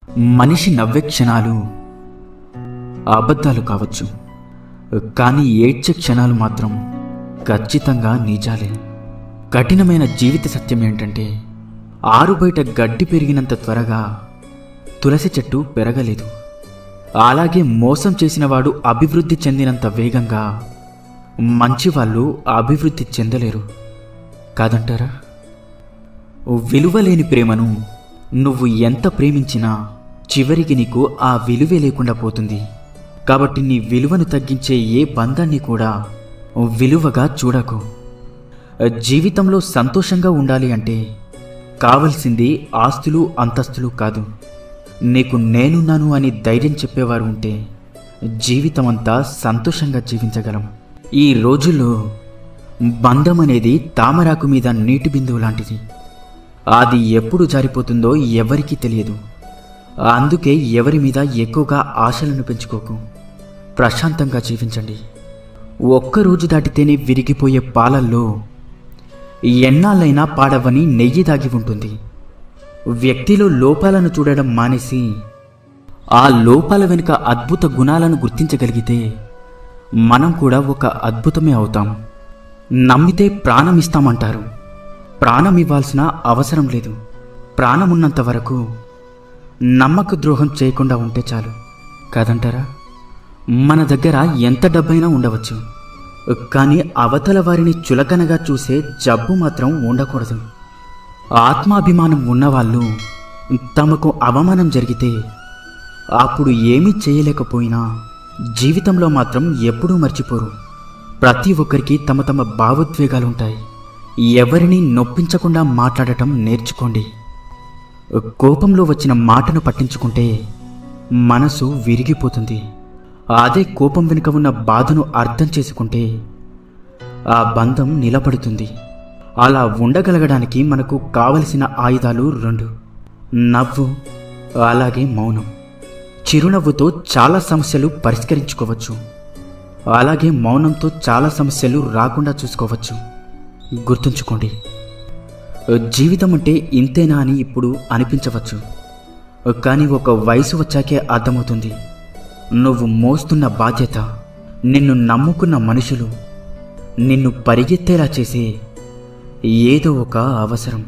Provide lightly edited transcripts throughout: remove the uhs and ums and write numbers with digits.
మనిషి నవ్వే క్షణాలు అబద్ధాలు కావచ్చు, కానీ ఏడ్చే క్షణాలు మాత్రం ఖచ్చితంగా నిజాలే. కఠినమైన జీవిత సత్యం ఏంటంటే, ఆరుబయట గడ్డి పెరిగినంత త్వరగా తులసి చెట్టు పెరగలేదు. అలాగే మోసం చేసినవాడు అభివృద్ధి చెందినంత వేగంగా మంచివాళ్ళు అభివృద్ధి చెందలేరు కాదంటారా? విలువలేని ప్రేమను నువ్వు ఎంత ప్రేమించినా చివరికి నీకు ఆ విలువే లేకుండా పోతుంది. కాబట్టి నీ విలువను తగ్గించే ఏ బంధాన్ని కూడా విలువగా చూడకు. జీవితంలో సంతోషంగా ఉండాలి అంటే కావలసింది ఆస్తులు అంతస్తులు కాదు. నీకు నేనున్నాను అని ధైర్యం చెప్పేవారు ఉంటే జీవితమంతా సంతోషంగా జీవించగలం. ఈ రోజుల్లో బంధం అనేది తామరాకు మీద నీటి బిందువు లాంటిది. అది ఎప్పుడు జారిపోతుందో ఎవరికీ తెలియదు. అందుకే ఎవరి మీద ఎక్కువగా ఆశలను పెంచుకోకు. ప్రశాంతంగా జీవించండి. ఒక్కరోజు దాటితేనే విరిగిపోయే పాలల్లో ఎన్నాళ్ళైనా పాడవని నెయ్యి దాగి ఉంటుంది. వ్యక్తిలో లోపాలను చూడడం మానేసి ఆ లోపాల వెనుక అద్భుత గుణాలను గుర్తించగలిగితే మనం కూడా ఒక అద్భుతమే అవుతాం. నమ్మితే ప్రాణం ఇస్తామంటారు. ప్రాణం ఇవ్వాల్సిన అవసరం లేదు. ప్రాణమున్నంత వరకు నమ్మక ద్రోహం చేయకుండా ఉంటే చాలు కాదంటారా? మన దగ్గర ఎంత డబ్బైనా ఉండవచ్చు, కానీ అవతల వారిని చులకనగా చూసే జబ్బు మాత్రం ఉండకూడదు. ఆత్మాభిమానం ఉన్నవాళ్ళు తమకు అవమానం జరిగితే అప్పుడు ఏమీ చేయలేకపోయినా జీవితంలో మాత్రం ఎప్పుడూ మర్చిపోరు. ప్రతి ఒక్కరికి తమ తమ భావోద్వేగాలుంటాయి. ఎవరిని నొప్పించకుండా మాట్లాడటం నేర్చుకోండి. కోపంలో వచ్చిన మాటను పట్టించుకుంటే మనసు విరిగిపోతుంది. అదే కోపం వెనుక ఉన్న బాధను అర్థం చేసుకుంటే ఆ బంధం నిలబడుతుంది. అలా ఉండగలగడానికి మనకు కావలసిన ఆయుధాలు 2: నవ్వు, అలాగే మౌనం. చిరునవ్వుతో చాలా సమస్యలు పరిష్కరించుకోవచ్చు, అలాగే మౌనంతో చాలా సమస్యలు రాకుండా చూసుకోవచ్చు. గుర్తుంచుకోండి, జీవితం అంటే ఇంతేనా అని ఇప్పుడు అనిపించవచ్చు, కానీ ఒక వయసు వచ్చాకే అర్థమవుతుంది. నువ్వు మోస్తున్న బాధ్యత, నిన్ను నమ్ముకున్న మనుషులు, నిన్ను పరిగెత్తేలా చేసే ఏదో ఒక అవసరం.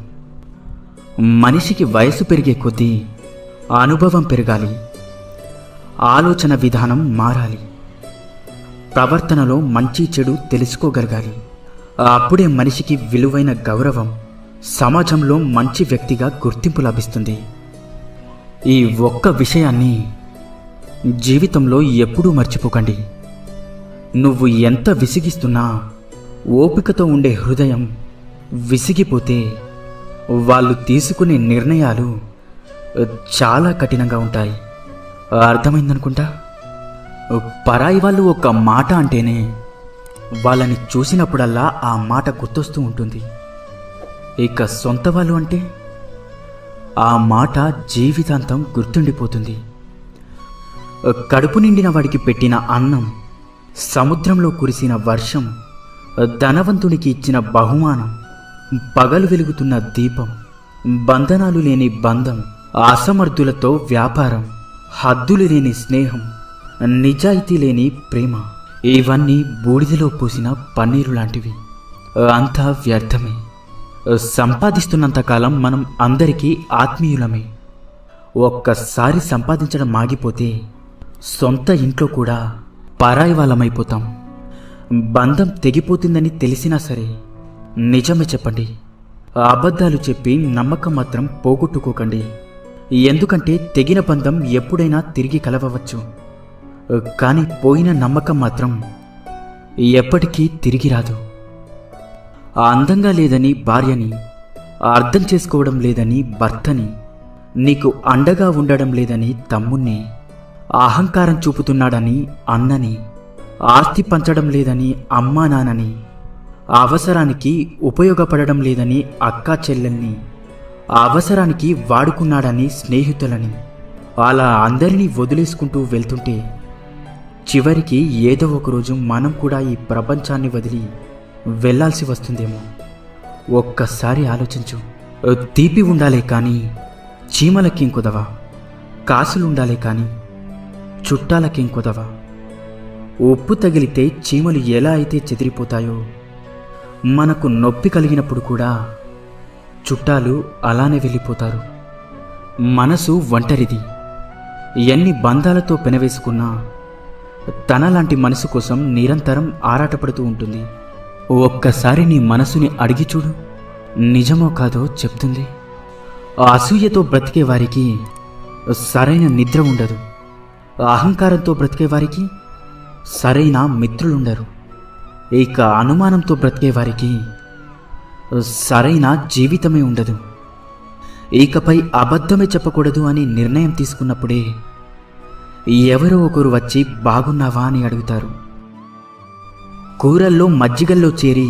మనిషికి వయసు పెరిగే కొద్దీ అనుభవం పెరగాలి, ఆలోచన విధానం మారాలి, ప్రవర్తనలో మంచి చెడు తెలుసుకోగలగాలి. అప్పుడే మనిషికి విలువైన గౌరవం, సమాజంలో మంచి వ్యక్తిగా గుర్తింపు లభిస్తుంది. ఈ ఒక్క విషయాన్ని జీవితంలో ఎప్పుడూ మర్చిపోకండి. నువ్వు ఎంత విసిగిస్తున్నా ఓపికతో ఉండే హృదయం విసిగిపోతే వాళ్ళు తీసుకునే నిర్ణయాలు చాలా కఠినంగా ఉంటాయి. అర్థమైందనుకుంటా. పరాయి వాళ్ళు ఒక మాట అంటేనే వాళ్ళని చూసినప్పుడల్లా ఆ మాట గుర్తొస్తూ ఉంటుంది. ఇక సొంత వాళ్ళు అంటే ఆ మాట జీవితాంతం గుర్తుండిపోతుంది. కడుపు నిండిన వాడికి పెట్టిన అన్నం, సముద్రంలో కురిసిన వర్షం, ధనవంతునికి ఇచ్చిన బహుమానం, పగలు వెలుగుతున్న దీపం, బంధనాలు లేని బంధం, అసమర్థులతో వ్యాపారం, హద్దులు లేని స్నేహం, నిజాయితీ లేని ప్రేమ, ఇవన్నీ బూడిదలో పోసిన పన్నీరు లాంటివి. అంతా వ్యర్థమే. సంపాదిస్తున్నంతకాలం మనం అందరికీ ఆత్మీయులమే. ఒక్కసారి సంపాదించడం ఆగిపోతే సొంత ఇంట్లో కూడా పరాయి వాళ్ళమైపోతాం. బంధం తెగిపోతుందని తెలిసినా సరే నిజమే చెప్పండి. అబద్ధాలు చెప్పి నమ్మకం మాత్రం పోగొట్టుకోకండి. ఎందుకంటే తెగిన బంధం ఎప్పుడైనా తిరిగి కలవవచ్చు, కానీ పోయిన నమ్మకం మాత్రం ఎప్పటికీ తిరిగి రాదు. అందంగా లేదని భార్యని, అర్థం చేసుకోవడం లేదని భర్తని, నీకు అండగా ఉండడం లేదని తమ్ముణ్ణి, అహంకారం చూపుతున్నాడని అన్నని, ఆస్తి పంచడం లేదని అమ్మా నాన్నని, అవసరానికి ఉపయోగపడడం లేదని అక్కా చెల్లెల్ని, అవసరానికి వాడుకున్నాడని స్నేహితులని, అలా అందరినీ వదిలేసుకుంటూ వెళ్తుంటే చివరికి ఏదో ఒకరోజు మనం కూడా ఈ ప్రపంచాన్ని వదిలి వెళ్ళాల్సి వస్తుందేమో. ఒక్కసారి ఆలోచించు. తీపి ఉండాలే కానీ చీమలకి కుదవా. కాసులుండాలే కాని చుట్టాలకేం కొదవ. ఉప్పు తగిలితే చీమలు ఎలా అయితే చెదిరిపోతాయో, మనకు నొప్పి కలిగినప్పుడు కూడా చుట్టాలు అలానే వెళ్ళిపోతారు. మనసు ఒంటరిది. ఎన్ని బంధాలతో పెనవేసుకున్నా తనలాంటి మనసు కోసం నిరంతరం ఆరాటపడుతూ ఉంటుంది. ఒక్కసారి నీ మనసుని అడిగి చూడు, నిజమో కాదో చెప్తుంది. అసూయతో బ్రతికే వారికి సరైన నిద్ర ఉండదు. అహంకారంతో బ్రతికే వారికి సరైన మిత్రులుండరు. ఇక అనుమానంతో బ్రతికే వారికి సరైన జీవితమే ఉండదు. ఇకపై అబద్ధమే చెప్పకూడదు అని నిర్ణయం తీసుకున్నప్పుడే ఎవరో ఒకరు వచ్చి బాగున్నావా అని అడుగుతారు. కూరల్లో మజ్జిగల్లో చేరి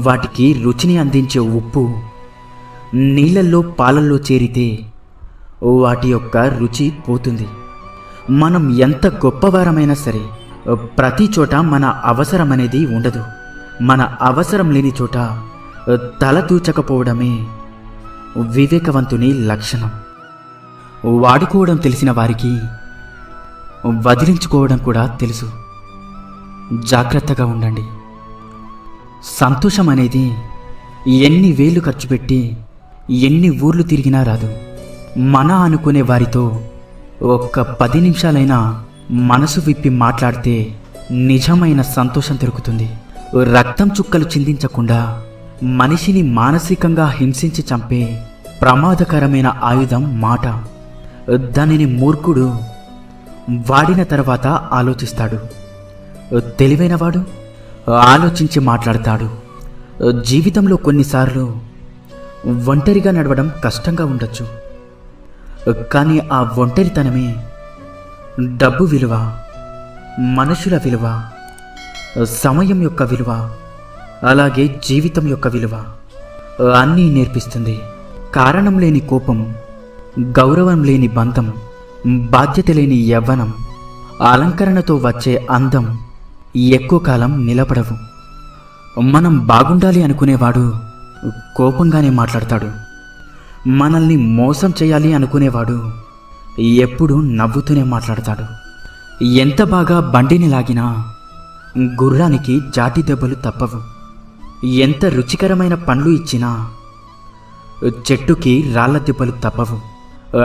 వాటికి రుచిని అందించే ఉప్పు నీళ్ళల్లో పాలల్లో చేరితే వాటి యొక్క రుచి పోతుంది. మనం ఎంత గొప్పవారమైనా సరే ప్రతి చోట మన అవసరం అనేది ఉండదు. మన అవసరం లేని చోట తల దూచకపోవడమే వివేకవంతుని లక్షణం. వాడుకోవడం తెలిసిన వారికి వదిలించుకోవడం కూడా తెలుసు. జాగ్రత్తగా ఉండండి. సంతోషం అనేది ఎన్ని వేలు ఖర్చు పెట్టి ఎన్ని ఊర్లు తిరిగినా రాదు. మన అనుకునే వారితో ఒక్క 10 నిమిషాలైనా మనసు విప్పి మాట్లాడితే నిజమైన సంతోషం దొరుకుతుంది. రక్తం చుక్కలు చిందించకుండా మనిషిని మానసికంగా హింసించి చంపే ప్రమాదకరమైన ఆయుధం మాట. దానిని మూర్ఖుడు వాడిన తర్వాత ఆలోచిస్తాడు. తెలివైనవాడు ఆలోచించి మాట్లాడతాడు. జీవితంలో కొన్నిసార్లు ఒంటరిగా నడవడం కష్టంగా ఉండొచ్చు. కానీ ఆ ఒంటరితనమే డబ్బు విలువ, మనుషుల విలువ, సమయం యొక్క విలువ, అలాగే జీవితం యొక్క విలువ అన్నీ నేర్పిస్తుంది. కారణం లేని కోపం, గౌరవం లేని బంధం, బాధ్యత లేని యవ్వనం, అలంకరణతో వచ్చే అందం ఎక్కువ కాలం నిలబడవు. మనం బాగుండాలి అనుకునేవాడు కోపంగానే మాట్లాడతాడు. మనల్ని మోసం చేయాలి అనుకునేవాడు ఎప్పుడూ నవ్వుతూనే మాట్లాడతాడు. ఎంత బాగా బండిని లాగినా గుర్రానికి జాటి దెబ్బలు తప్పవు. ఎంత రుచికరమైన పండ్లు ఇచ్చినా చెట్టుకి రాళ్ల దెబ్బలు తప్పవు.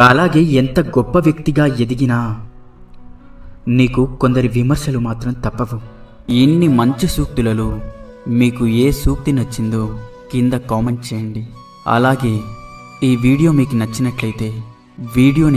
అలాగే ఎంత గొప్ప వ్యక్తిగా ఎదిగినా నీకు కొందరి విమర్శలు మాత్రం తప్పవు. ఇన్ని మంచి సూక్తులలో మీకు ఏ సూక్తి నచ్చిందో కింద కామెంట్ చేయండి. అలాగే ఈ వీడియో మీకు నచ్చినట్లయితే వీడియోని